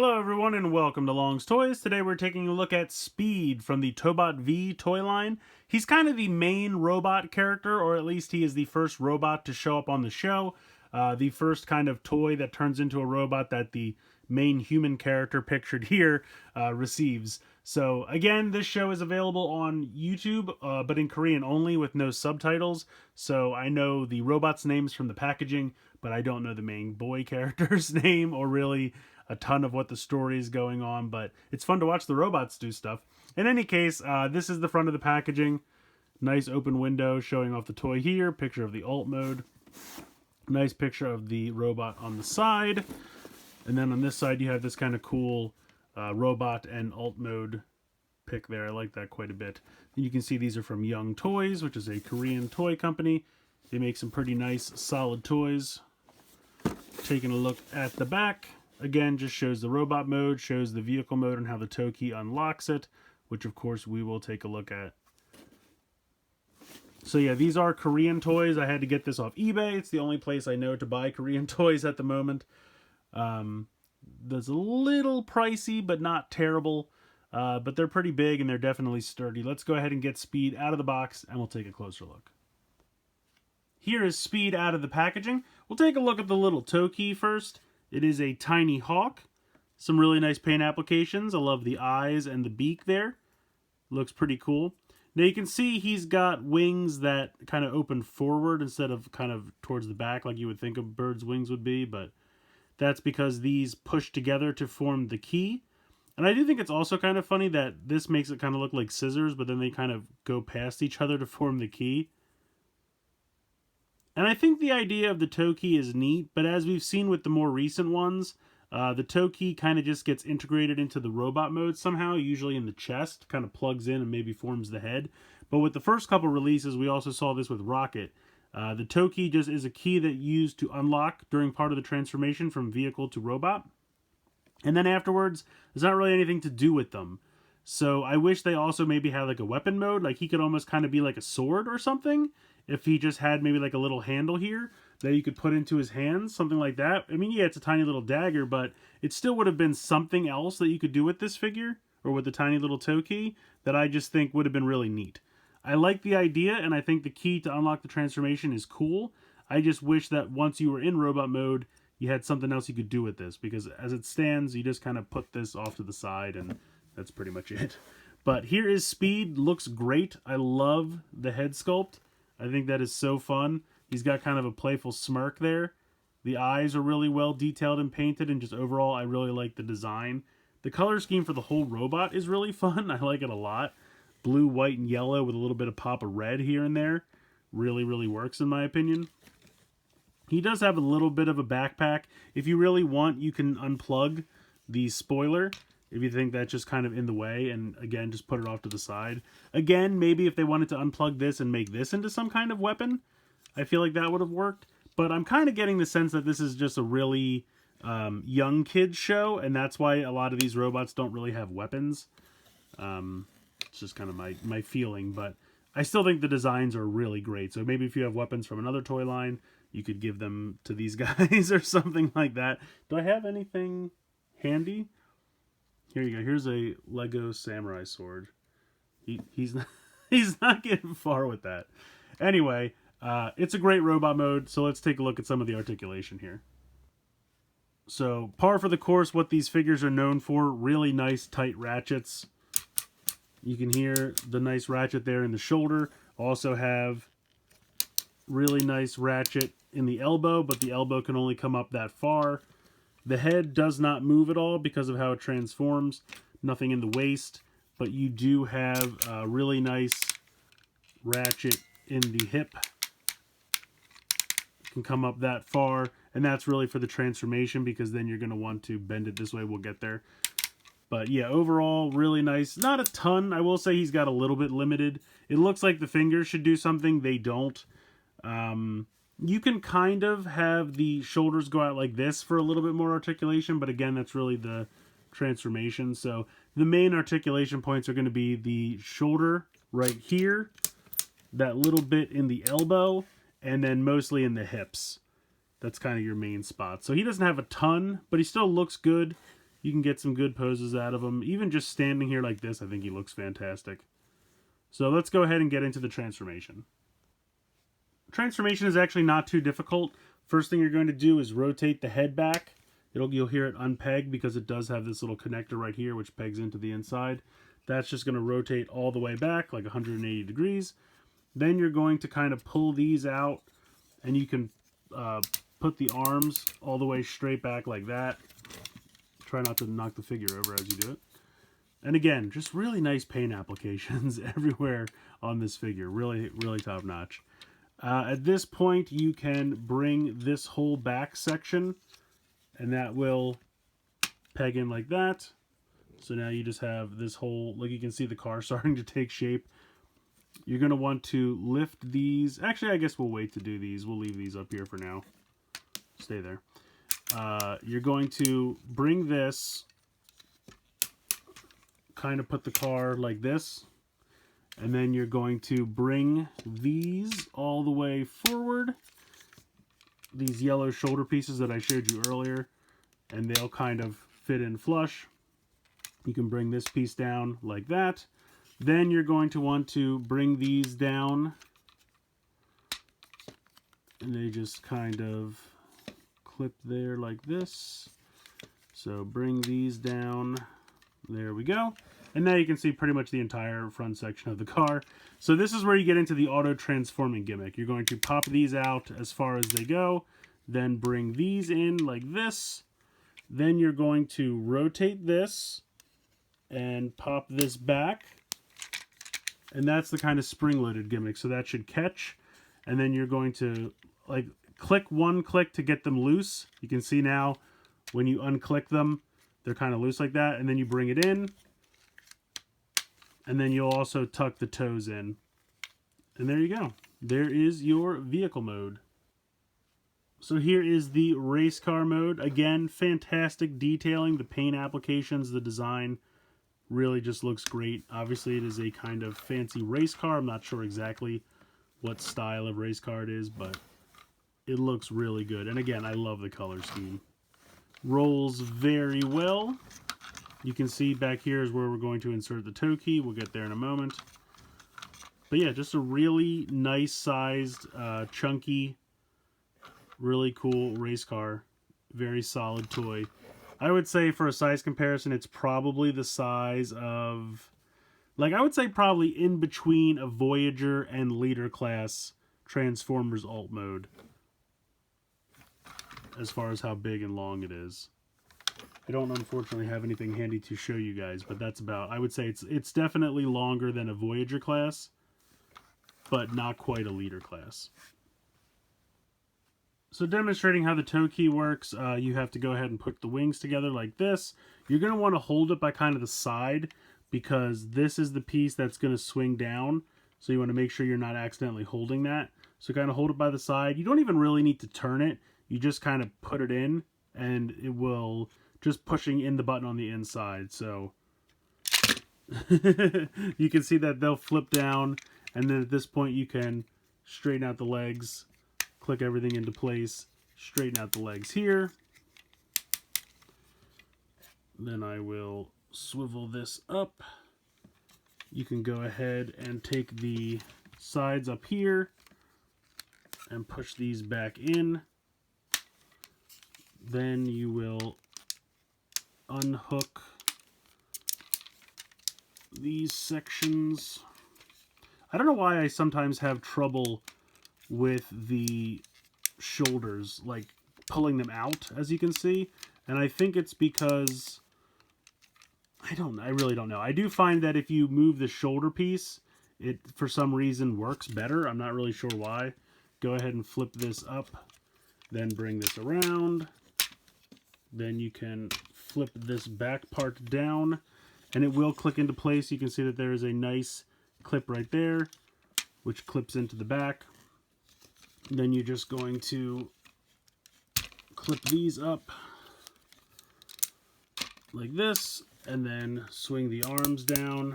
Hello everyone and welcome to Long's Toys. Today we're taking a look at Speed from the Tobot V toy line. He's kind of the main robot character, or at least he is the first robot to show up on the show. The first kind of toy that turns into a robot that the main human character pictured here receives. So again, this show is available on YouTube, but in Korean only with no subtitles. So I know the robots' names from the packaging, but I don't know the main boy character's name or really a ton of what the story is going on, but it's fun to watch the robots do stuff. In any case, this is the front of the packaging. Nice open window showing off the toy here. Picture of the alt mode. Nice picture of the robot on the side. And then on this side you have this kind of cool robot and alt mode pic there. I like that quite a bit. And you can see these are from Young Toys, which is a Korean toy company. They make some pretty nice solid toys. Taking a look at the back. Again, just shows the robot mode, shows the vehicle mode, and how the Tokey unlocks it, which of course we will take a look at. So yeah, these are Korean toys. I had to get this off eBay. It's the only place I know to buy Korean toys at the moment. That's a little pricey, but not terrible. But they're pretty big and they're definitely sturdy. Let's go ahead and get Speed out of the box and we'll take a closer look. Here is Speed out of the packaging. We'll take a look at the little Tokey first. It is a tiny hawk. Some really nice paint applications. I love the eyes and the beak there. Looks pretty cool. Now you can see he's got wings that kind of open forward instead of kind of towards the back like you would think a bird's wings would be, but that's because these push together to form the key. And I do think it's also kind of funny that this makes it kind of look like scissors, but then they kind of go past each other to form the key. And I think the idea of the Tokey is neat, but as we've seen with the more recent ones, the Tokey kind of just gets integrated into the robot mode somehow, usually in the chest, kind of plugs in and maybe forms the head. But with the first couple releases, we also saw this with Rocket. The Tokey just is a key that you use to unlock during part of the transformation from vehicle to robot. And then afterwards, there's not really anything to do with them. So I wish they also maybe had like a weapon mode, like he could almost kind of be like a sword or something. If he just had maybe like a little handle here that you could put into his hands, something like that. I mean, yeah, it's a tiny little dagger, but it still would have been something else that you could do with this figure, or with the tiny little Tokey, that I just think would have been really neat. I like the idea, and I think the key to unlock the transformation is cool. I just wish that once you were in robot mode, you had something else you could do with this, because as it stands, you just kind of put this off to the side, and that's pretty much it. But here is Speed. Looks great. I love the head sculpt. I think that is so fun. He's got kind of a playful smirk there. The eyes are really well detailed and painted, and just overall, I really like the design. The color scheme for the whole robot is really fun. I like it a lot. Blue, white, and yellow with a little bit of pop of red here and there. Really, really works in my opinion. He does have a little bit of a backpack. If you really want, you can unplug the spoiler if you think that's just kind of in the way, and again, just put it off to the side. Again, maybe if they wanted to unplug this and make this into some kind of weapon, I feel like that would have worked. But I'm kind of getting the sense that this is just a really young kids show, and that's why a lot of these robots don't really have weapons. It's just kind of my feeling, but I still think the designs are really great. So maybe if you have weapons from another toy line, you could give them to these guys or something like that. Do I have anything handy? Here you go. Here's a Lego samurai sword. He's not getting far with that. Anyway, it's a great robot mode, so let's take a look at some of the articulation here. So, par for the course, what these figures are known for, really nice tight ratchets. You can hear the nice ratchet there in the shoulder. Also have really nice ratchet in the elbow, but the elbow can only come up that far. The head does not move at all because of how it transforms. Nothing in the waist, but you do have a really nice ratchet in the hip. It can come up that far, and that's really for the transformation because then you're going to want to bend it this way. We'll get there. But yeah, overall, really nice. Not a ton. I will say he's got a little bit limited. It looks like the fingers should do something. They don't. You can kind of have the shoulders go out like this for a little bit more articulation, but again, that's really the transformation. So the main articulation points are going to be the shoulder right here, that little bit in the elbow, and then mostly in the hips. That's kind of your main spot. So he doesn't have a ton, but he still looks good. You can get some good poses out of him. Even just standing here like this, I think he looks fantastic. So let's go ahead and get into the transformation. Transformation is actually not too difficult. First thing you're going to do is rotate the head back. You'll hear it unpeg because it does have this little connector right here which pegs into the inside. That's just going to rotate all the way back like 180 degrees. Then you're going to kind of pull these out, and you can put the arms all the way straight back like that. Try not to knock the figure over as you do it. And again, just really nice paint applications everywhere on this figure. Really, really top notch. At this point, you can bring this whole back section, and that will peg in like that. So now you just have this whole, like you can see the car starting to take shape. You're going to want to lift these. Actually, I guess we'll wait to do these. We'll leave these up here for now. Stay there. You're going to bring this, kind of put the car like this, and then you're going to bring these all the way forward. These yellow shoulder pieces that I showed you earlier, and they'll kind of fit in flush. You can bring this piece down like that. Then you're going to want to bring these down, and they just kind of clip there like this. So bring these down. There we go. And now you can see pretty much the entire front section of the car. So this is where you get into the auto transforming gimmick. You're going to pop these out as far as they go, then bring these in like this. Then you're going to rotate this and pop this back. And that's the kind of spring-loaded gimmick, so that should catch. And then you're going to like click one click to get them loose. You can see now when you unclick them, they're kind of loose like that. And then you bring it in. And then you'll also tuck the toes in. And there you go. There is your vehicle mode. So here is the race car mode. Again, fantastic detailing, the paint applications, the design. Really just looks great. Obviously, it is a kind of fancy race car. I'm not sure exactly what style of race car it is, but it looks really good. And again, I love the color scheme. Rolls very well. You can see back here is where we're going to insert the Tokey. We'll get there in a moment. But yeah, just a really nice sized, chunky, really cool race car. Very solid toy. I would say for a size comparison, it's probably the size of, like I would say probably in between a Voyager and Leader class Transformers alt mode. As far as how big and long it is. I don't unfortunately have anything handy to show you guys, but that's about, I would say it's definitely longer than a Voyager class, but not quite a Leader class. So demonstrating how the Tokey works, you have to go ahead and put the wings together like this. You're going to want to hold it by kind of the side because this is the piece that's going to swing down. So you want to make sure you're not accidentally holding that. So kind of hold it by the side. You don't even really need to turn it. You just kind of put it in and it will just pushing in the button on the inside. So you can see that they'll flip down, and then at this point you can straighten out the legs. Click everything into place, straighten out the legs here. Then I will swivel this up. You can go ahead and take the sides up here and push these back in. Then you will unhook these sections. I don't know why I sometimes have trouble with the shoulders, like pulling them out, as you can see, and I think it's because I really don't know. I do find that if you move the shoulder piece, it for some reason works better. I'm not really sure why. Go ahead and flip this up, then bring this around. Then you can flip this back part down, and it will click into place. You can see that there is a nice clip right there, which clips into the back. Then you're just going to clip these up like this, and then swing the arms down.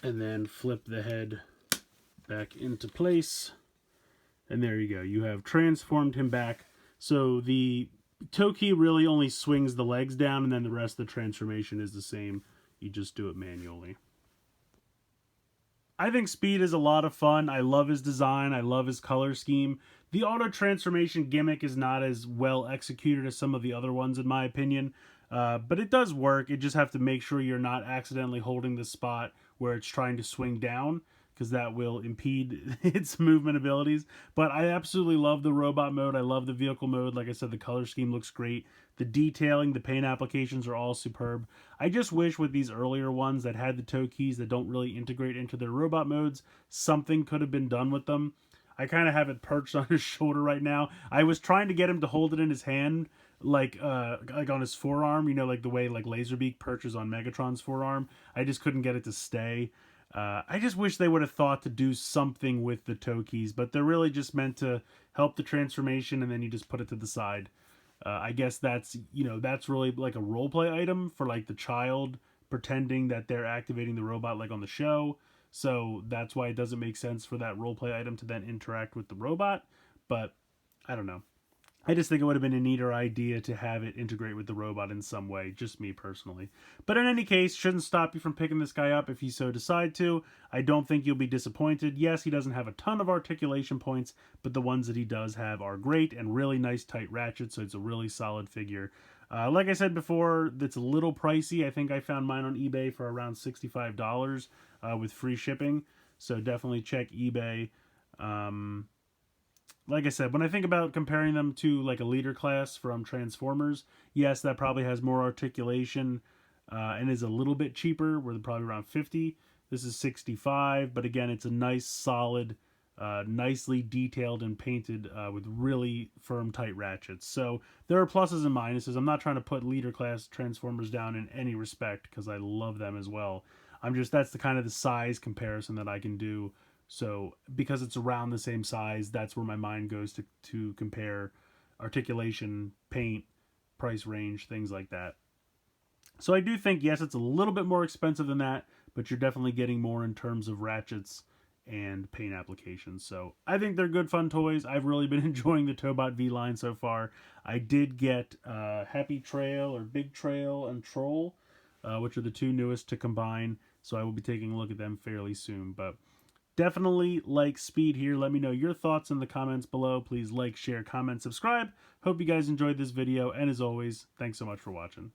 And then flip the head back into place. And there you go. You have transformed him back. So the Tokey really only swings the legs down, and then the rest of the transformation is the same. You just do it manually. I think Speed is a lot of fun. I love his design. I love his color scheme. The auto transformation gimmick is not as well executed as some of the other ones, in my opinion. But it does work. You just have to make sure you're not accidentally holding the spot where it's trying to swing down, because that will impede its movement abilities. But I absolutely love the robot mode. I love the vehicle mode. Like I said, the color scheme looks great. The detailing, the paint applications are all superb. I just wish with these earlier ones that had the toe keys that don't really integrate into their robot modes, something could have been done with them. I kind of have it perched on his shoulder right now. I was trying to get him to hold it in his hand, like on his forearm, you know, like the way like Laserbeak perches on Megatron's forearm. I just couldn't get it to stay. I just wish they would have thought to do something with the toe keys, but they're really just meant to help the transformation, and then you just put it to the side. I guess that's, you know, that's really like a role play item for like the child pretending that they're activating the robot like on the show. So that's why it doesn't make sense for that role play item to then interact with the robot. But I don't know. I just think it would have been a neater idea to have it integrate with the robot in some way, just me personally. But in any case, shouldn't stop you from picking this guy up if you so decide to. I don't think you'll be disappointed. Yes, he doesn't have a ton of articulation points, but the ones that he does have are great and really nice tight ratchets, so it's a really solid figure. Like I said before, that's a little pricey. I think I found mine on eBay for around $65 with free shipping, so definitely check eBay. Like I said, when I think about comparing them to like a leader class from Transformers, yes, that probably has more articulation and is a little bit cheaper. We're probably around 50. This is 65, but again, it's a nice, solid, nicely detailed and painted with really firm, tight ratchets. So there are pluses and minuses. I'm not trying to put leader class Transformers down in any respect because I love them as well. I'm just, that's the kind of the size comparison that I can do. So because it's around the same size, that's where my mind goes to compare articulation, paint, price range, things like that. So I do think, yes, it's a little bit more expensive than that, but you're definitely getting more in terms of ratchets and paint applications. So I think they're good, fun toys. I've really been enjoying the Tobot V line so far. I did get Happy Trail or Big Trail and Troll, which are the two newest to combine. So I will be taking a look at them fairly soon. But definitely like Speed here. Let me know your thoughts in the comments below. Please like, share, comment, subscribe. Hope you guys enjoyed this video. And as always, thanks so much for watching.